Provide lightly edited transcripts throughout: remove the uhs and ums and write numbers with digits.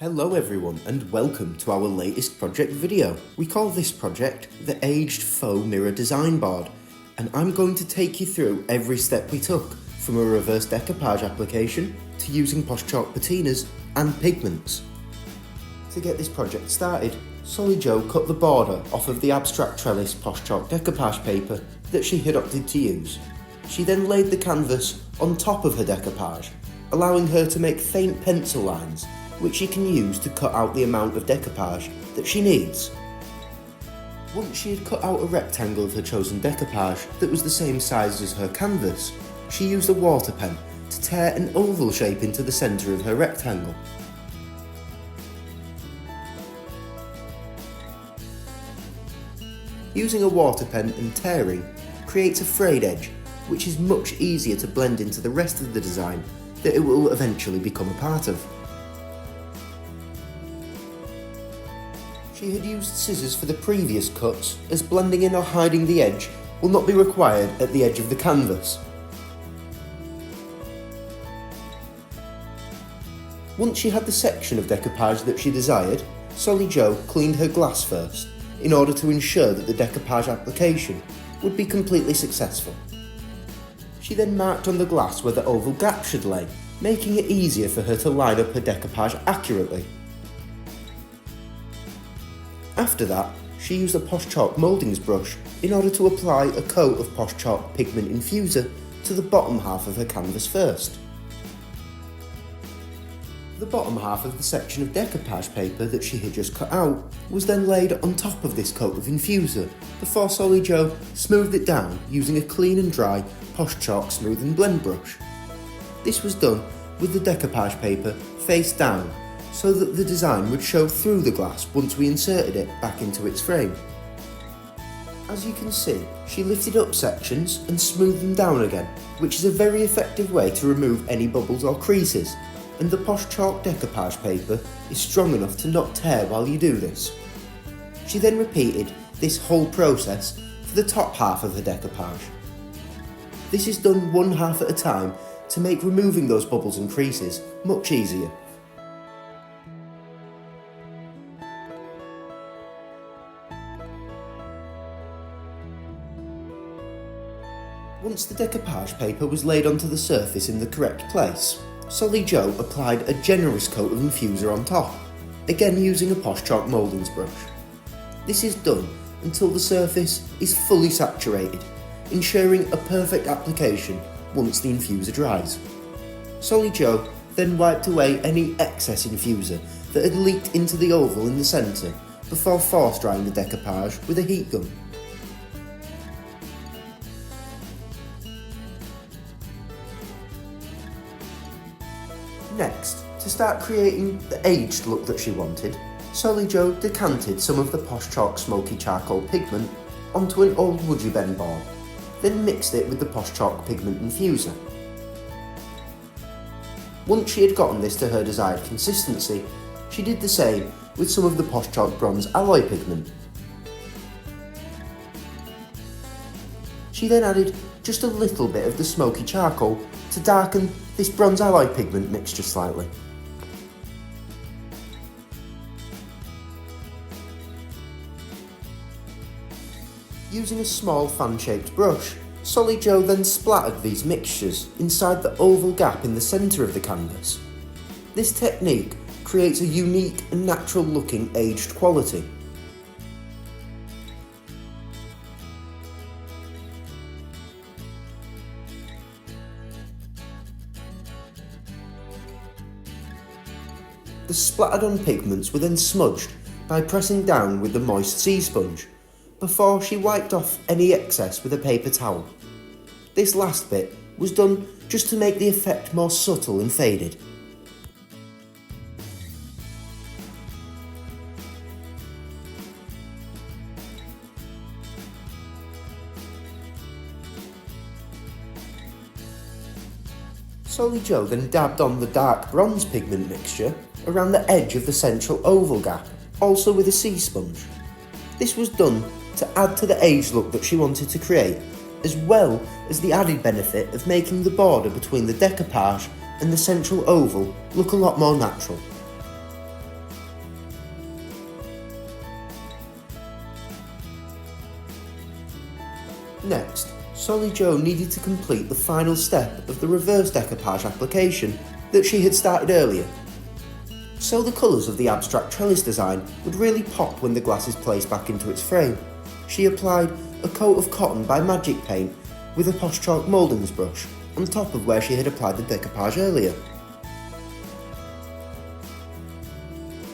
Hello everyone and welcome to our latest project video. We call this project the Aged Faux Mirror Design Board, and I'm going to take you through every step we took from a reverse decoupage application to using posh chalk patinas and pigments. To get this project started, SollyJo cut the border off of the abstract trellis posh chalk decoupage paper that she had opted to use. She then laid the canvas on top of her decoupage, allowing her to make faint pencil lines which she can use to cut out the amount of decoupage that she needs. Once she had cut out a rectangle of her chosen decoupage that was the same size as her canvas, she used a water pen to tear an oval shape into the centre of her rectangle. Using a water pen and tearing creates a frayed edge, which is much easier to blend into the rest of the design that it will eventually become a part of. She had used scissors for the previous cuts, as blending in or hiding the edge will not be required at the edge of the canvas. Once she had the section of decoupage that she desired, SollyJo cleaned her glass first, in order to ensure that the decoupage application would be completely successful. She then marked on the glass where the oval gap should lay, making it easier for her to line up her decoupage accurately. After that, she used a posh chalk mouldings brush in order to apply a coat of posh chalk pigment infuser to the bottom half of her canvas first. The bottom half of the section of decoupage paper that she had just cut out was then laid on top of this coat of infuser before SollyJo smoothed it down using a clean and dry posh chalk smooth and blend brush. This was done with the decoupage paper face down, so that the design would show through the glass once we inserted it back into its frame. As you can see, she lifted up sections and smoothed them down again, which is a very effective way to remove any bubbles or creases, and the posh chalk decoupage paper is strong enough to not tear while you do this. She then repeated this whole process for the top half of the decoupage. This is done one half at a time to make removing those bubbles and creases much easier. Once the decoupage paper was laid onto the surface in the correct place, SollyJo applied a generous coat of infuser on top, again using a posh chalk mouldings brush. This is done until the surface is fully saturated, ensuring a perfect application once the infuser dries. SollyJo then wiped away any excess infuser that had leaked into the oval in the centre before force drying the decoupage with a heat gun. Next, to start creating the aged look that she wanted, SollyJo decanted some of the posh chalk smoky charcoal pigment onto an old WoodUbend board, then mixed it with the posh chalk pigment infuser. Once she had gotten this to her desired consistency, she did the same with some of the posh chalk bronze alloy pigment. She then added just a little bit of the smoky charcoal to darken this bronze alloy pigment mixture slightly. Using a small fan-shaped brush, SollyJo then splattered these mixtures inside the oval gap in the centre of the canvas. This technique creates a unique and natural looking aged quality. The splattered on pigments were then smudged by pressing down with the moist sea sponge, before she wiped off any excess with a paper towel. This last bit was done just to make the effect more subtle and faded. SollyJo then dabbed on the dark bronze pigment mixture around the edge of the central oval gap, also with a sea sponge. This was done to add to the aged look that she wanted to create, as well as the added benefit of making the border between the decoupage and the central oval look a lot more natural. Next, SollyJo needed to complete the final step of the reverse decoupage application that she had started earlier. So the colours of the abstract trellis design would really pop when the glass is placed back into its frame. She applied a coat of cotton by Magic Paint with a Posh Chalk mouldings brush on top of where she had applied the decoupage earlier.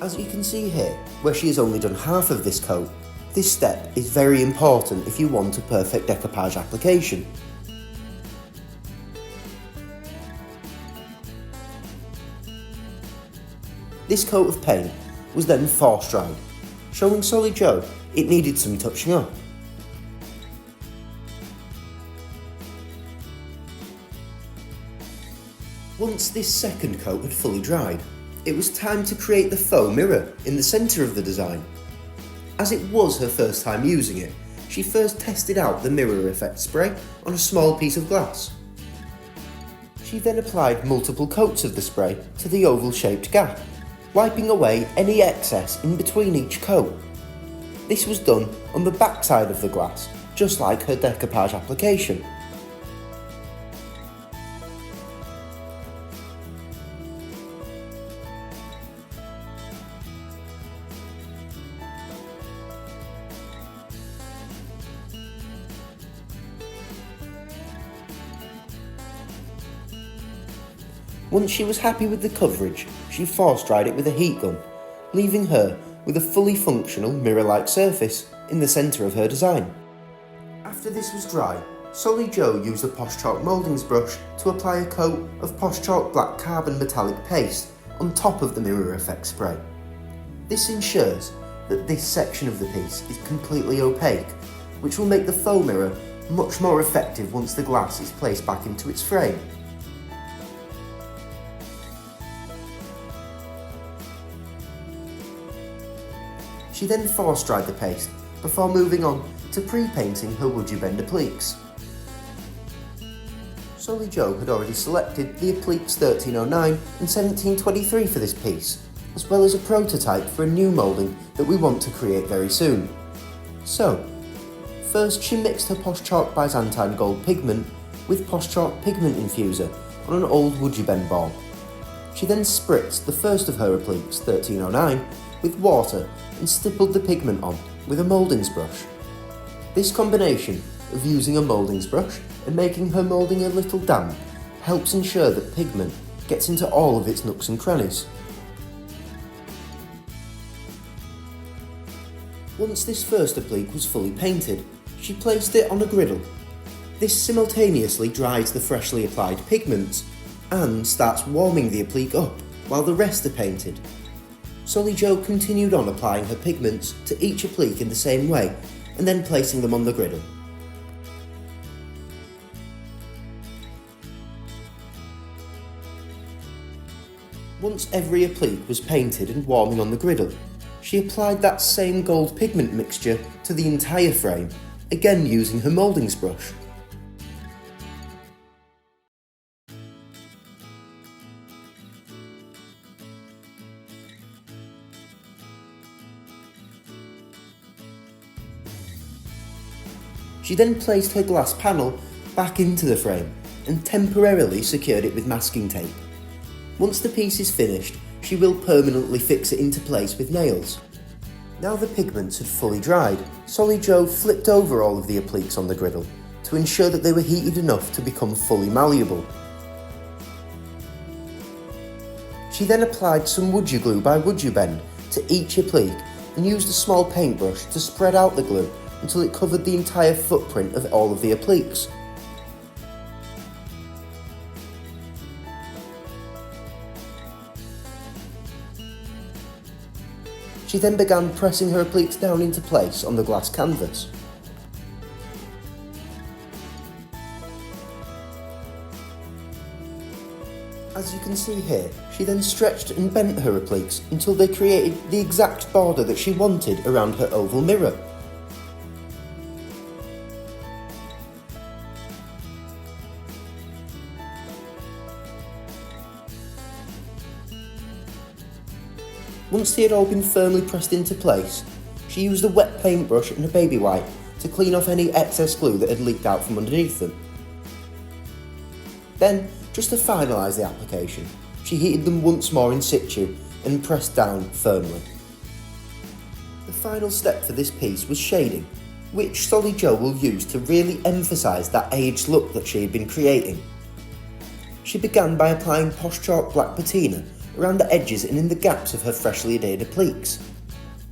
As you can see here, where she has only done half of this coat, this step is very important if you want a perfect decoupage application. This coat of paint was then force dried, showing SollyJo it needed some touching up. Once this second coat had fully dried, it was time to create the faux mirror in the centre of the design. As it was her first time using it, she first tested out the mirror effect spray on a small piece of glass. She then applied multiple coats of the spray to the oval-shaped gap, wiping away any excess in between each coat. This was done on the back side of the glass, just like her decoupage application. Once she was happy with the coverage, she force dried it with a heat gun, leaving her with a fully functional mirror-like surface in the centre of her design. After this was dry, SollyJo used a Posh Chalk mouldings brush to apply a coat of Posh Chalk black carbon metallic paste on top of the mirror effect spray. This ensures that this section of the piece is completely opaque, which will make the faux mirror much more effective once the glass is placed back into its frame. She then force dried the paste before moving on to pre-painting her WoodUbend appliques. SollyJo had already selected the appliques 1309 and 1723 for this piece, as well as a prototype for a new moulding that we want to create very soon. So, first she mixed her Posh Chalk Byzantine gold pigment with Posh Chalk pigment infuser on an old WoodUbend ball. She then spritzed the first of her appliques 1309 with water and stippled the pigment on with a mouldings brush. This combination of using a mouldings brush and making her moulding a little damp helps ensure that pigment gets into all of its nooks and crannies. Once this first applique was fully painted, she placed it on a griddle. This simultaneously dries the freshly applied pigments and starts warming the applique up while the rest are painted. SollyJo continued on applying her pigments to each applique in the same way and then placing them on the griddle. Once every applique was painted and warming on the griddle, she applied that same gold pigment mixture to the entire frame, again using her mouldings brush. She then placed her glass panel back into the frame and temporarily secured it with masking tape. Once the piece is finished, she will permanently fix it into place with nails. Now the pigments had fully dried, SollyJo flipped over all of the appliques on the griddle to ensure that they were heated enough to become fully malleable. She then applied some WoodUglue by WoodUbend to each applique and used a small paintbrush to spread out the glue until it covered the entire footprint of all of the appliques. She then began pressing her appliques down into place on the glass canvas. As you can see here, she then stretched and bent her appliques until they created the exact border that she wanted around her oval mirror. Once they had all been firmly pressed into place, she used a wet paintbrush and a baby wipe to to clean off any excess glue that had leaked out from underneath them. Then, just to finalise the application, she heated them once more in situ and pressed down firmly. The final step for this piece was shading, which SollyJo will use to really emphasise that aged look that she had been creating. She began by applying Posh Chalk black patina around the edges and in the gaps of her freshly adhered appliques.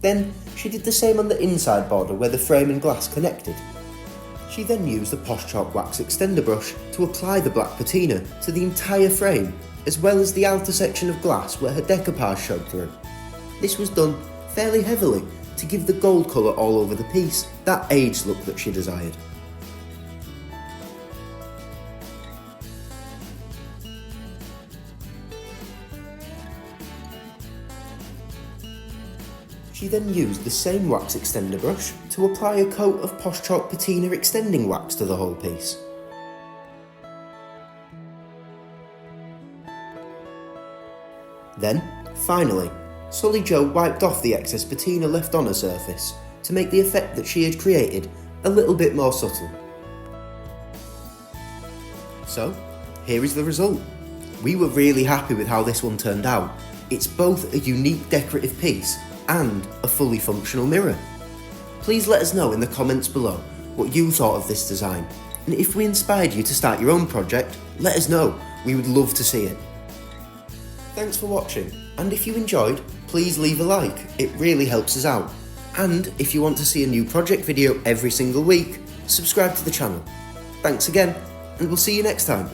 Then she did the same on the inside border where the frame and glass connected. She then used the Posh Chalk wax extender brush to apply the black patina to the entire frame, as well as the outer section of glass where her decoupage showed through. This was done fairly heavily to give the gold colour all over the piece that aged look that she desired. She then used the same wax extender brush to apply a coat of Posh Chalk patina extending wax to the whole piece. Then, finally, SollyJo wiped off the excess patina left on her surface to make the effect that she had created a little bit more subtle. So, here is the result. We were really happy with how this one turned out. It's both a unique decorative piece and a fully functional mirror. Please let us know in the comments below what you thought of this design, and if we inspired you to start your own project, let us know. We would love to see it. Thanks for watching, and if you enjoyed, please leave a like, it really helps us out. And if you want to see a new project video every single week, subscribe to the channel. Thanks again, and we'll see you next time.